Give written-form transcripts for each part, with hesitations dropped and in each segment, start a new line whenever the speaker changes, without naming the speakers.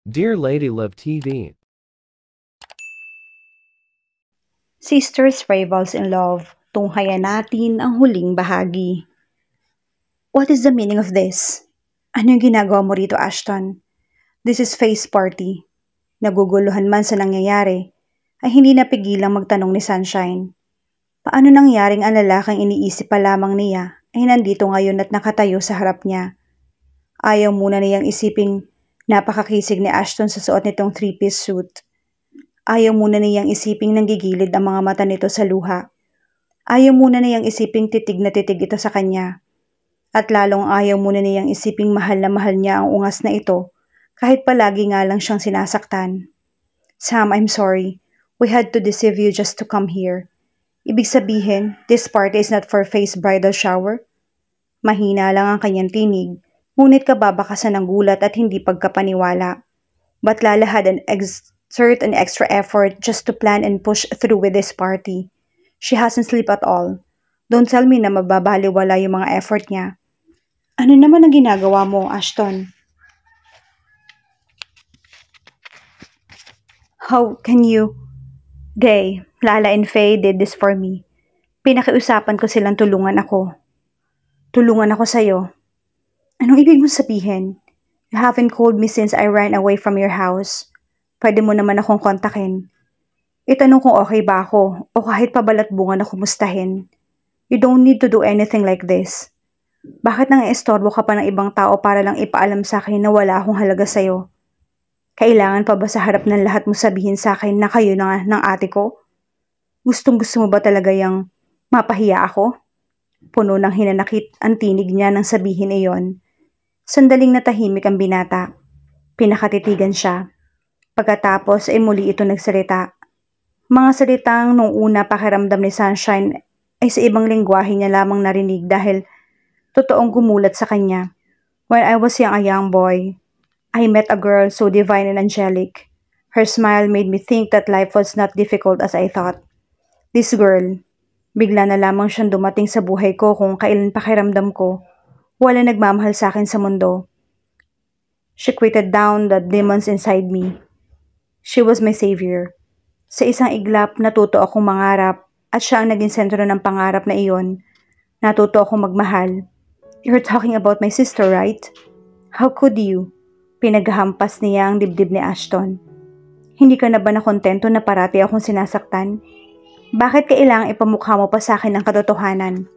Dear Lady Love TV,
Sisters Rivals in Love, tunghayan natin ang huling bahagi. What is the meaning of this? Ano yung ginagawa mo rito, Ashton? This is face party. Naguguluhan man sa nangyayari, ay hindi napigilang magtanong ni Sunshine. Paano nangyaring ang lalaking iniisip pa lamang niya ay nandito ngayon at nakatayo sa harap niya? Ayaw muna niyang isiping napakakisig ni Ashton sa suot nitong three-piece suit. Ayaw muna niyang isiping nanggigilid ang mga mata nito sa luha. Ayaw muna niyang isiping titig na titig ito sa kanya. At lalong ayaw muna niyang isiping mahal na mahal niya ang ungas na ito kahit palagi nga lang siyang sinasaktan. Sam, I'm sorry. We had to deceive you just to come here. Ibig sabihin, this party is not for Faye's bridal shower? Mahina lang ang kanyang tinig, ngunit kababakasan ng gulat at hindi pagkapaniwala. But Lala had exert an extra effort just to plan and push through with this party. She hasn't slept at all. Don't tell me na mababaliwala yung mga effort niya. Ano naman ang ginagawa mo, Ashton? How can you? They, Lala and Faye did this for me. Pinakiusapan ko silang tulungan ako. Tulungan ako sa'yo. Anong ibig mong sabihin? You haven't called me since I ran away from your house. Pwede mo naman akong kontakin. Itanong kung okay ba ako o kahit pabalat bunga na kumustahin. You don't need to do anything like this. Bakit nang istorbo ka pa ng ibang tao para lang ipaalam sa akin na wala akong halaga sa'yo? Kailangan pa ba sa harap ng lahat mo sabihin sa akin na kayo na ng ate ko? Gustong-gusto mo ba talaga yung mapahiya ako? Puno ng hinanakit ang tinig niya nang sabihin iyon. Sandaling natahimik ang binata. Pinakatitigan siya. Pagkatapos ay muli ito nagsalita. Mga salitang nung una pakiramdam ni Sunshine ay sa ibang lengguwahe niya lamang narinig dahil totoong gumulat sa kanya. When I was a young boy, I met a girl so divine and angelic. Her smile made me think that life was not difficult as I thought. This girl, bigla na lamang siyang dumating sa buhay ko kung kailan pakiramdam ko. Wala nagmamahal sa akin sa mundo. She quieted down the demons inside me. She was my savior. Sa isang iglap, natuto akong mangarap at siya ang naging sentro ng pangarap na iyon. Natuto akong magmahal. You're talking about my sister, right? How could you? Pinaghampas niya ang dibdib ni Ashton. Hindi ka na ba nakontento na parati akong sinasaktan? Bakit kailangang ipamukha mo pa sa akin ang katotohanan?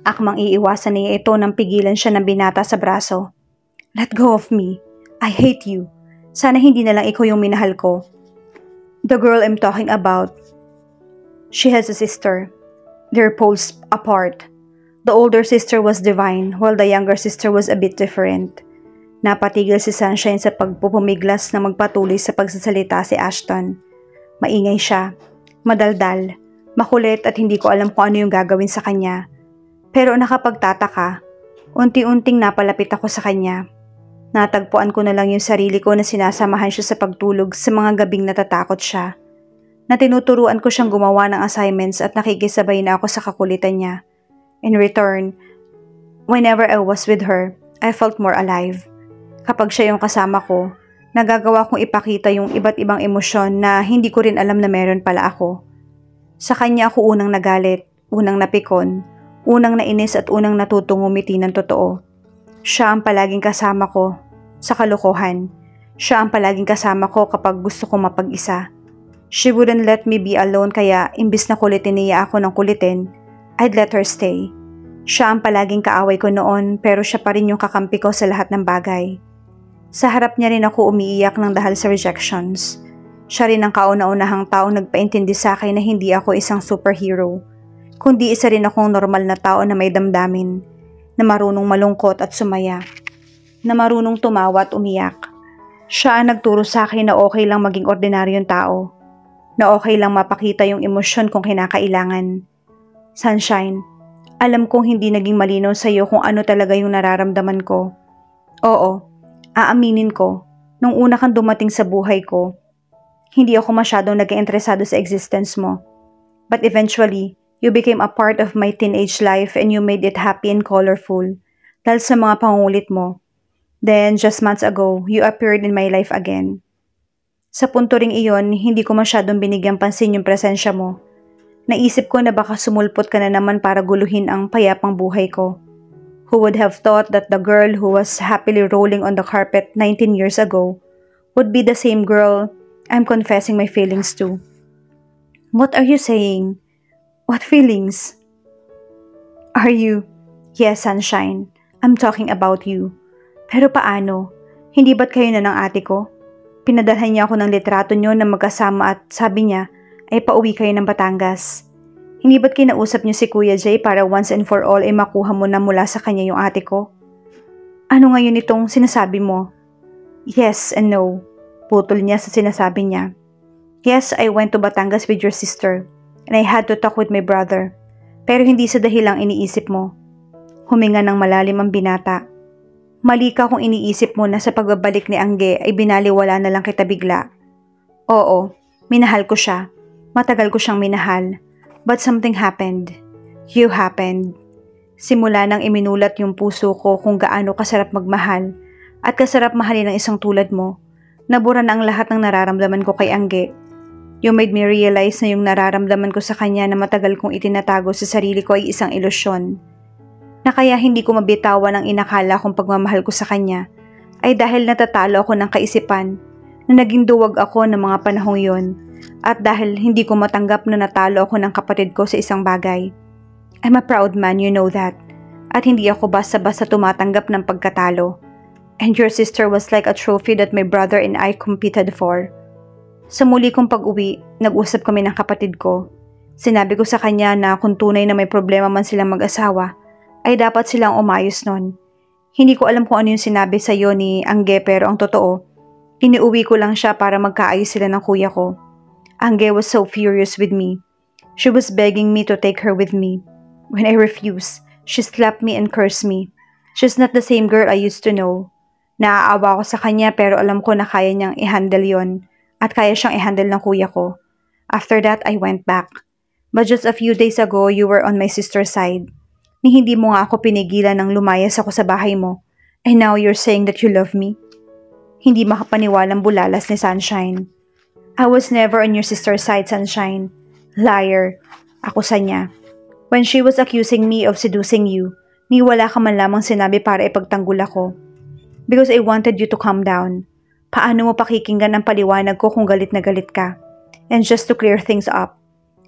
Akmang iiwasan niya ito nang pigilan siya ng binata sa braso. Let go of me. I hate you. Sana hindi na lang ikaw yung minahal ko. The girl I'm talking about, she has a sister. They're poles apart. The older sister was divine, while the younger sister was a bit different. Napatigil si Sunshine sa pagpupumiglas na magpatuloy sa pagsasalita si Ashton. Maingay siya, madaldal, makulit at hindi ko alam kung ano yung gagawin sa kanya. Pero nakapagtataka, unti-unting napalapit ako sa kanya. Natagpuan ko na lang yung sarili ko na sinasamahan siya sa pagtulog sa mga gabing natatakot siya. Na tinuturuan ko siyang gumawa ng assignments at nakikisabay na ako sa kakulitan niya. In return, whenever I was with her, I felt more alive. Kapag siya yung kasama ko, nagagawa kong ipakita yung iba't ibang emosyon na hindi ko rin alam na meron pala ako. Sa kanya ako unang nagalit, unang napikon, unang nainis at unang natutong umiti ng totoo. Siya ang palaging kasama ko sa kalokohan. Siya ang palaging kasama ko kapag gusto ko mapag-isa. She wouldn't let me be alone kaya imbis na kulitin niya ako ng kulitin, I'd let her stay. Siya ang palaging kaaway ko noon pero siya pa rin yung kakampi ko sa lahat ng bagay. Sa harap niya rin ako umiiyak ng dahil sa rejections. Siya rin ang kauna-unahang taong nagpaintindi sa akin na hindi ako isang superhero, kundi isa rin akong normal na tao na may damdamin, na marunong malungkot at sumaya, na marunong tumawa at umiyak. Siya ang nagturo sa akin na okay lang maging ordinaryong tao, na okay lang mapakita yung emosyon kung kinakailangan. Sunshine, alam kong hindi naging malinaw sa iyo kung ano talaga yung nararamdaman ko. Oo, aaminin ko, nung una kang dumating sa buhay ko, hindi ako masyadong nag-interesado sa existence mo. But eventually, you became a part of my teenage life and you made it happy and colorful dahil sa mga pangungulit mo. Then, just months ago, you appeared in my life again. Sa punto ring iyon, hindi ko masyadong binigyang pansin yung presensya mo. Naisip ko na baka sumulpot ka na naman para guluhin ang payapang buhay ko. Who would have thought that the girl who was happily rolling on the carpet 19 years ago would be the same girl I'm confessing my feelings to? What are you saying? What feelings? Are you? Yes, Sunshine. I'm talking about you. Pero paano? Hindi ba't kayo na ng ate ko? Pinadalhan niya ako ng litrato niyo na magkasama at sabi niya ay pauwi kayo ng Batangas. Hindi ba't kinausap niyo si Kuya Jay para once and for all ay makuha mo na mula sa kanya yung ate ko? Ano ngayon itong sinasabi mo? Yes and no. Putol niya sa sinasabi niya. Yes, I went to Batangas with your sister and I had to talk with my brother. Pero hindi sa dahilang iniisip mo. Huminga ng malalim ang binata. Mali ka kung iniisip mo na sa pagbabalik ni Angge ay binaliwala na lang kita bigla. Oo, minahal ko siya. Matagal ko siyang minahal. But something happened. You happened. Simula nang iminulat yung puso ko kung gaano kasarap magmahal at kasarap mahalin ng isang tulad mo, nabura na ang lahat ng nararamdaman ko kay Angge. You made me realize na yung nararamdaman ko sa kanya na matagal kong itinatago sa sarili ko ay isang ilusyon. Na kaya hindi ko mabitawan ang inakala kong pagmamahal ko sa kanya ay dahil natatalo ako ng kaisipan na naging duwag ako ng mga panahong yon at dahil hindi ko matanggap na natalo ako ng kapatid ko sa isang bagay. I'm a proud man, you know that. At hindi ako basta-basta tumatanggap ng pagkatalo. And your sister was like a trophy that my brother and I competed for. Sa muli kong pag-uwi, nag-usap kami ng kapatid ko. Sinabi ko sa kanya na kung tunay na may problema man silang mag-asawa, ay dapat silang umayos nun. Hindi ko alam kung ano yung sinabi sa iyo ni Angge pero ang totoo, iniuwi ko lang siya para magkaayos sila ng kuya ko. Angge was so furious with me. She was begging me to take her with me. When I refused, she slapped me and cursed me. She's not the same girl I used to know. Naaawa ako sa kanya pero alam ko na kaya niyang i-handle yon at kaya siyang i-handle ng kuya ko. After that, I went back. But just a few days ago, you were on my sister's side. Ni hindi mo nga ako pinigilan nang lumayas ako sa bahay mo. And now you're saying that you love me? Hindi makapaniwalang bulalas ni Sunshine. I was never on your sister's side, Sunshine. Liar. Ako sa niya. When she was accusing me of seducing you, ni wala ka man lamang sinabi para ipagtanggol ako. Because I wanted you to calm down. Paano mo pakikinggan ang paliwanag ko kung galit na galit ka? And just to clear things up,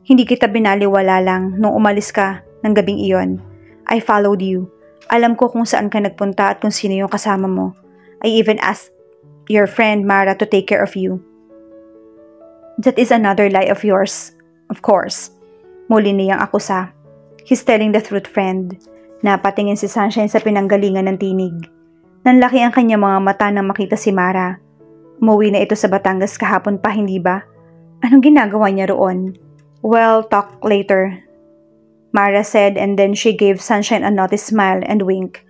hindi kita binaliwala lang nung umalis ka ng gabing iyon. I followed you. Alam ko kung saan ka nagpunta at kung sino yung kasama mo. I even asked your friend Mara to take care of you. That is another lie of yours, of course. Muli niyang akusa. He's telling the truth, friend. Napatingin si Sunshine sa pinanggalingan ng tinig. Nanlaki ang kanyang mga mata nang makita si Mara. Umuwi na ito sa Batangas kahapon pa, hindi ba? Anong ginagawa niya roon? Well, talk later, Mara said, and then she gave Sunshine a naughty smile and wink.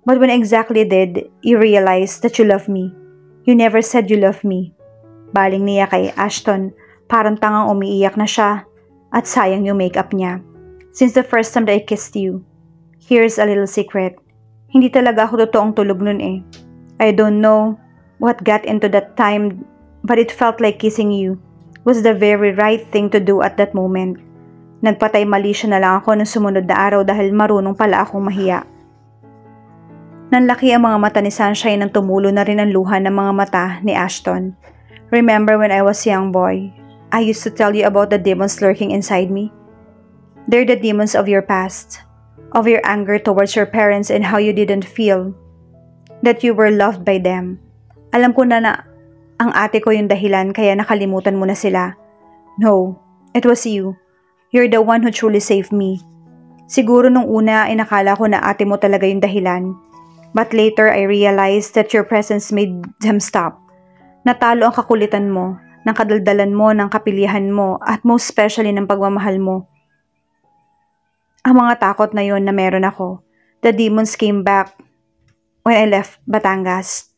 But when exactly did you realize that you love me? You never said you love me. Baling niya kay Ashton, parang tangang umiiyak na siya at sayang yung makeup niya. Since the first time that I kissed you, here's a little secret. Hindi talaga ako totoong tulog nun eh. I don't know what got into that time, but it felt like kissing you was the very right thing to do at that moment. Nagpatay mali siya na lang ako nung sumunod na araw dahil marunong pala akong mahiya. Nanlaki ang mga mata ni Sunshine nang tumulo na rin ang luha ng mga mata ni Ashton. Remember when I was a young boy, I used to tell you about the demons lurking inside me? They're the demons of your past, of your anger towards your parents and how you didn't feel that you were loved by them. Alam ko na ang ate ko yung dahilan kaya nakalimutan mo na sila. No, it was you. You're the one who truly saved me. Siguro nung una ay nakala ko na ate mo talaga yung dahilan. But later I realized that your presence made them stop. Natalo ang kakulitan mo, ng kadaldalan mo, ng kapilihan mo, at most especially ng pagmamahal mo. Ang mga takot na yon na meron ako. The demons came back when I left Batangas.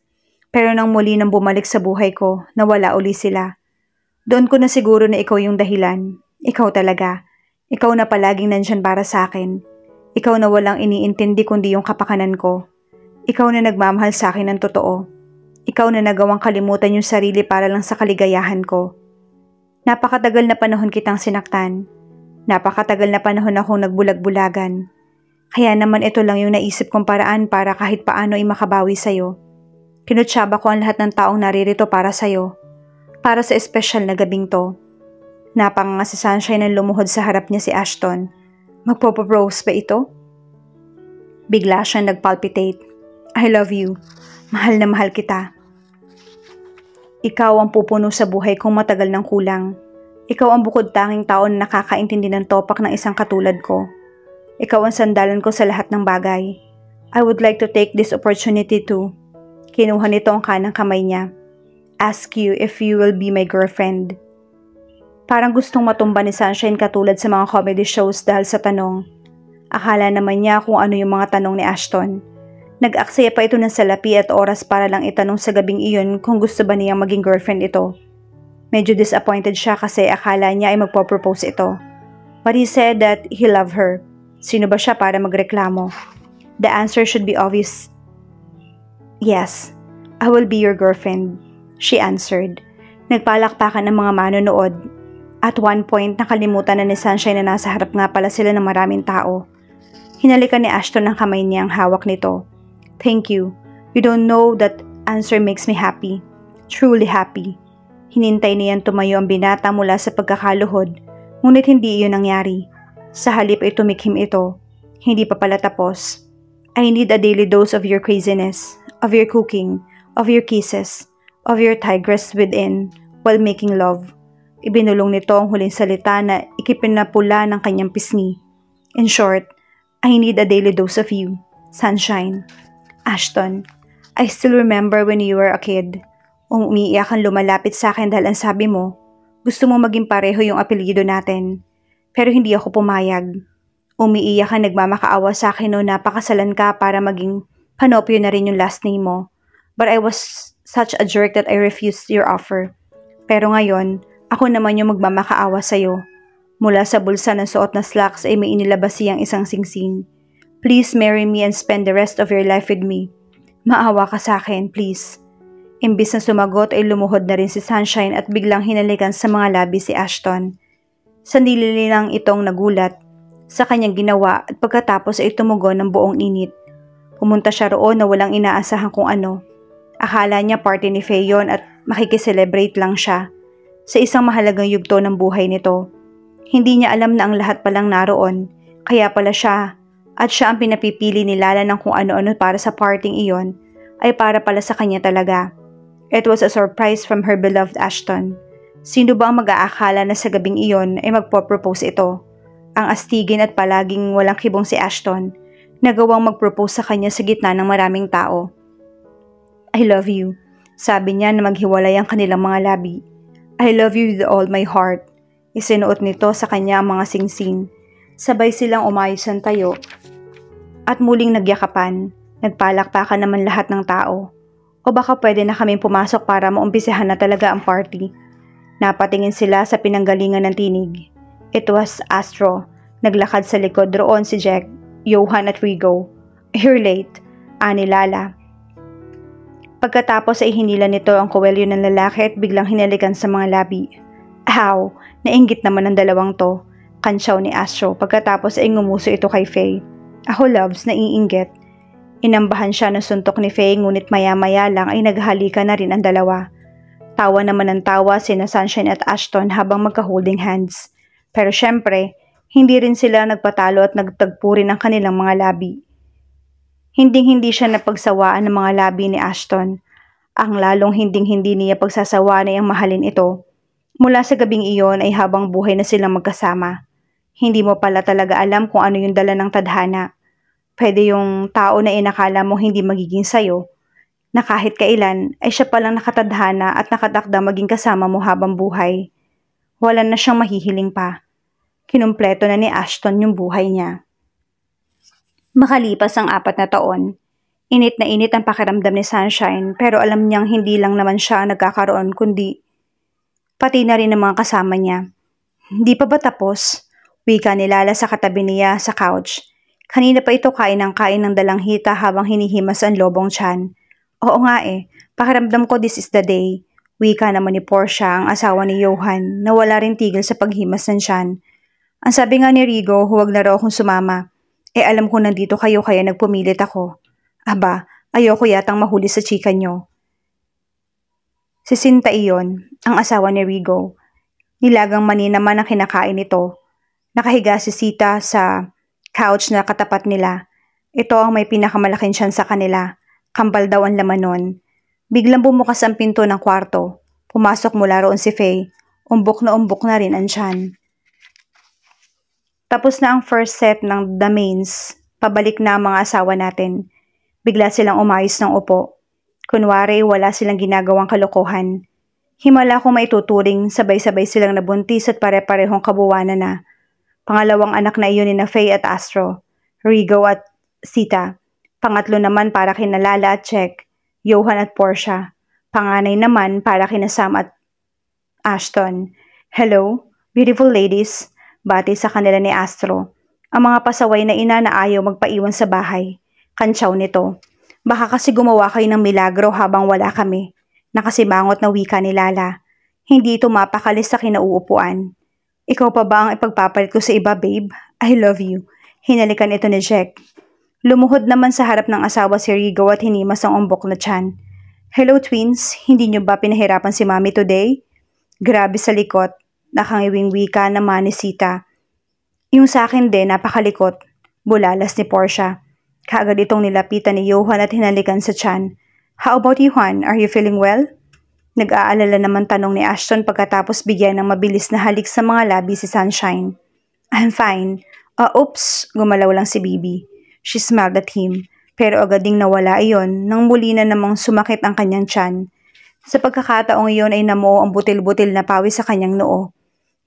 Pero nang muli nang bumalik sa buhay ko, nawala uli sila. Doon ko na siguro na ikaw yung dahilan. Ikaw talaga. Ikaw na palaging nandyan para sa akin. Ikaw na walang iniintindi kundi yung kapakanan ko. Ikaw na nagmamahal sa akin ng totoo. Ikaw na nagawang kalimutan yung sarili para lang sa kaligayahan ko. Napakatagal na panahon kitang sinaktan. Napakatagal na panahon akong nagbulag-bulagan. Kaya naman ito lang yung naisip kong paraan para kahit paano ay makabawi sa'yo. Kinutsaba ko ang lahat ng taong naririto para sa'yo. Para sa espesyal na gabing to. Napanganga si Sunshine na lumuhod sa harap niya si Ashton. Magpo-propose ba ito? Bigla siyang nagpalpitate. I love you. Mahal na mahal kita. Ikaw ang pupuno sa buhay kong matagal ng kulang. Ikaw ang bukod tanging tao na nakakaintindi ng topak ng isang katulad ko. Ikaw ang sandalan ko sa lahat ng bagay. I would like to take this opportunity to. Kinuha nito ang kanang kamay niya. Ask you if you will be my girlfriend. Parang gustong matumba ni Sunshine katulad sa mga comedy shows dahil sa tanong. Akala naman niya kung ano yung mga tanong ni Ashton. Nag-aksaya pa ito ng salapi at oras para lang itanong sa gabing iyon kung gusto ba niyang maging girlfriend ito. Medyo disappointed siya kasi akala niya ay magpo-propose ito. But he said that he loved her. Sino ba siya para magreklamo? The answer should be obvious. Yes, I will be your girlfriend, she answered. Nagpalakpakan ang mga manonood. At one point, nakalimutan na ni Sunshine na nasa harap nga pala sila ng maraming tao. Hinalikan ni Ashton ang kamay niya ang hawak nito. Thank you. You don't know that answer makes me happy. Truly happy. Hinintay niyan tumayo ang binata mula sa pagkakaluhod, ngunit hindi iyon nangyari. Sa halip ay tumikhim ito. Hindi pa pala tapos. I need a daily dose of your craziness, of your cooking, of your kisses, of your tigress within, while making love. Ibinulong nito ang huling salita na ikipinapula ng kanyang pisngi. In short, I need a daily dose of you, Sunshine. Ashton, I still remember when you were a kid. Umiiyak kang lumalapit sa akin dahil ang sabi mo, gusto mo maging pareho yung apelyido natin. Pero hindi ako pumayag. Umiiyak kang nagmamakaawa sa akin no napakasalan ka para maging Panopio na rin yung last name mo. But I was such a jerk that I refused your offer. Pero ngayon, ako naman yung magmamakaawa sa'yo. Mula sa bulsa ng suot na slacks ay may inilabas siyang isang singsing. Please marry me and spend the rest of your life with me. Maawa ka sa akin, please. Imbis na sumagot ay lumuhod na rin si Sunshine at biglang hinalikan sa mga labi si Ashton. Sandali lang itong nagulat sa kanyang ginawa at pagkatapos ay tumugon ng buong init. Pumunta siya roon na walang inaasahan kung ano. Akala niya party ni Faye yon at makikiselebrate lang siya sa isang mahalagang yugto ng buhay nito. Hindi niya alam na ang lahat palang naroon, kaya pala siya at siya ang pinapipili ni Lala ng kung ano-ano para sa parting iyon ay para pala sa kanya talaga. It was a surprise from her beloved Ashton. Sino ba ang mag-aakala na sa gabing iyon ay magpo-propose ito? Ang astigin at palaging walang kibong si Ashton, nagawang mag-propose sa kanya sa gitna ng maraming tao. I love you, sabi niya na maghiwalay ang kanilang mga labi. I love you with all my heart. Isinuot nito sa kanya ang mga singsing. Sabay silang umayosan tayo at muling nagyakapan. Nagpalakpakan naman lahat ng tao. O baka pwede na kaming pumasok para maumpisahan na talaga ang party. Napatingin sila sa pinanggalingan ng tinig. It was Astro. Naglakad sa likod roon si Jack, Johan at Rigo. You're late, ani Lala. Pagkatapos ay hinila nito ang kuwelyo ng lalaki at biglang hinalikan sa mga labi. Ow! Nainggit naman ang dalawang to. Kansyaw ni Astro pagkatapos ay ngumuso ito kay Faye. Ako loves, naiinggit. Inambahan siya ng suntok ni Faye ngunit maya-maya lang ay naghalikan na rin ang dalawa. Tawa naman ng tawa sina Sunshine at Ashton habang magka-holding hands. Pero syempre, hindi rin sila nagpatalo at nagtagpo rin ang kanilang mga labi. Hinding-hindi siya napagsawaan ng mga labi ni Ashton. Ang lalong hinding-hindi niya pagsasawaan ay ang mahalin ito. Mula sa gabing iyon ay habang buhay na silang magkasama. Hindi mo pala talaga alam kung ano yung dala ng tadhana. Pwede yung tao na inakala mo hindi magiging sayo, na kahit kailan ay siya palang nakatadhana at nakatakda maging kasama mo habang buhay. Wala na siyang mahihiling pa. Kinumpleto na ni Ashton yung buhay niya. Makalipas ang 4 na taon, init na init ang pakiramdam ni Sunshine pero alam niyang hindi lang naman siya nagkakaroon kundi pati na rin ng mga kasama niya. Hindi pa ba tapos? Wika ni Lala sa katabi niya sa couch. Kanina pa ito kain ng dalanghita habang hinihimas ang lobong tiyan. Oo nga pakiramdam ko this is the day. Wika naman ni Portia, ang asawa ni Johan, na wala rin tigil sa paghimas ng tiyan. Ang sabi nga ni Rigo, huwag na raw akong sumama. Alam ko nandito kayo kaya nagpumilit ako. Aba, ayoko yatang mahuli sa chika nyo. Si Sinta iyon, ang asawa ni Rigo. Nilagang mani naman ang kinakain nito. Nakahiga si Sita sa couch na katapat nila. Ito ang may pinakamalaking tiyan sa kanila. Kambal daw ang laman nun. Biglang bumukas ang pinto ng kwarto. Pumasok mula roon si Faye. Umbok na rin ang tiyan. Tapos na ang first set ng The Mains. Pabalik na ang mga asawa natin. Bigla silang umayos ng upo. Kunwari wala silang ginagawang kalokohan. Himala kung maituturing, sabay-sabay silang nabuntis at pare-parehong kabuwanan na. Pangalawang anak na iyon ni na Faye at Astro. Rigo at Sita. Pangatlo naman para kina Lala at Check. Johan at Portia. Panganay naman para kina Sam at Ashton. Hello, beautiful ladies. Bati sa kanila ni Astro. Ang mga pasaway na ina na ayaw magpaiwan sa bahay. Kantsaw nito. Baka kasi gumawa kayo ng milagro habang wala kami. Nakasimangot na wika ni Lala. Hindi ito mapakalis sa kinauupuan. Ikaw pa ba ang ipagpapalit ko sa iba, babe? I love you. Hinalikan ito ni Jack. Lumuhod naman sa harap ng asawa si Rigo at hinimas ang umbok na tiyan. Hello twins, hindi nyo ba pinahirapan si Mami today? Grabe sa likot. Nakangiwing wika naman ni Sita. Yung sa akin din, napakalikot. Bulalas ni Portia. Kaagad itong nilapitan ni Johan at hinalikan sa tiyan. How about you, Juan? Are you feeling well? Nag-aalala naman tanong ni Ashton pagkatapos bigyan ng mabilis na halik sa mga labi si Sunshine. I'm fine. Oops, gumalaw lang si Bibi. She smiled at him, pero agad ding nawala iyon nang muli na namang sumakit ang kanyang tiyan. Sa pagkakataong iyon ay namuo ang butil-butil na pawis sa kanyang noo.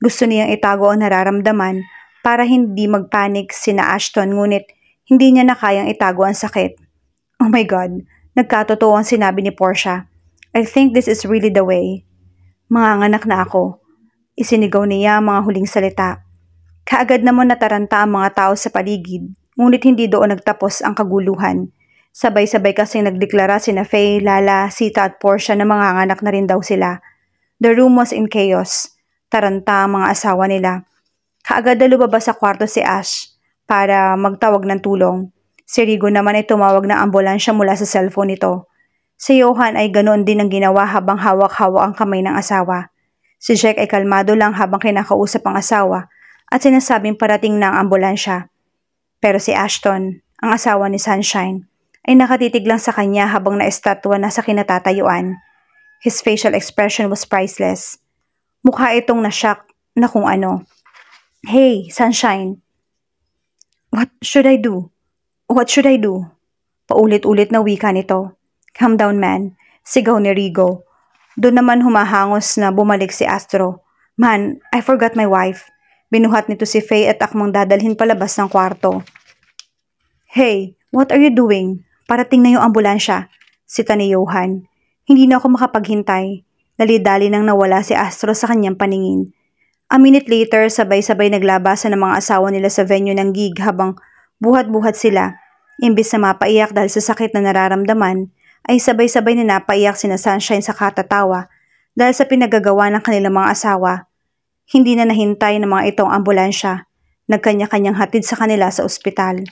Gusto niyang itago ang nararamdaman para hindi magpanik sina Ashton ngunit hindi niya na kayang itago ang sakit. Oh my God, nagkatotoo ang sinabi ni Portia. I think this is really the way. Manganganak na ako. Isinigaw niya ang mga huling salita. Kaagad naman nataranta ang mga tao sa paligid, ngunit hindi doon nagtapos ang kaguluhan. Sabay-sabay kasing nagdeklara sina Faye, Lala, Sita at Portia na manganganak na rin daw sila. The room was in chaos. Taranta ang mga asawa nila. Kaagad na lumabas sa kwarto si Ash para magtawag ng tulong. Si Rigo naman ay tumawag ng ambulansya mula sa cellphone nito. Si Johan ay ganoon din ang ginawa habang hawak-hawak ang kamay ng asawa. Si Jack ay kalmado lang habang kinakausap ang asawa at sinasabing parating na ang ambulansya. Pero si Ashton, ang asawa ni Sunshine, ay nakatitig lang sa kanya habang naestatwa na sa kinatatayuan. His facial expression was priceless. Mukha itong na-shock na kung ano. Hey, Sunshine. What should I do? What should I do? Paulit-ulit na wika nito. Calm down, man. Sigaw ni Rigo. Doon naman humahangos na bumalik si Astro. Man, I forgot my wife. Binuhat nito si Faye at akmang dadalhin palabas ng kwarto. Hey, what are you doing? Parating na yung ambulansya. Sita ni Johan. Hindi na ako makapaghintay. Dali-dali nang nawala si Astro sa kanyang paningin. A minute later, sabay-sabay naglabasan ng mga asawa nila sa venue ng gig habang buhat-buhat sila. Imbis na mapaiyak dahil sa sakit na nararamdaman, ay sabay-sabay na napaiyak sina Sunshine sa katatawa dahil sa pinagagawa ng kanilang mga asawa. Hindi na nahintay ng mga itong ambulansya. Nagkanya-kanyang hatid sa kanila sa ospital.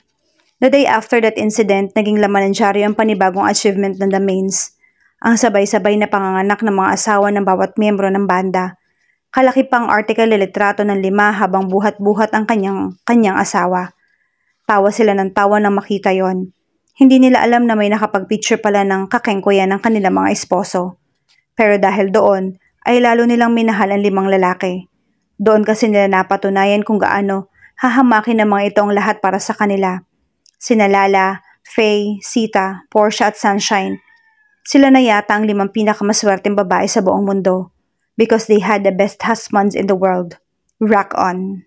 The day after that incident, naging laman ng dyaryo ang panibagong achievement ng The Mains. Ang sabay-sabay na panganganak ng mga asawa ng bawat miyembro ng banda. Kalaki pang article na litrato ng 5 habang buhat-buhat ang kanyang asawa. Tawa sila ng tawa nang makita yon. Hindi nila alam na may nakapag-picture pala ng kakengkuyan ng kanilang mga esposo. Pero dahil doon, ay lalo nilang minahal ang 5 lalaki. Doon kasi nila napatunayan kung gaano hahamakin ng mga ito ang lahat para sa kanila. Sina Lala, Faye, Sita, Portia at Sunshine. Sila na yata ang 5 pinakamaswerteng babae sa buong mundo. Because they had the best husbands in the world. Rock on!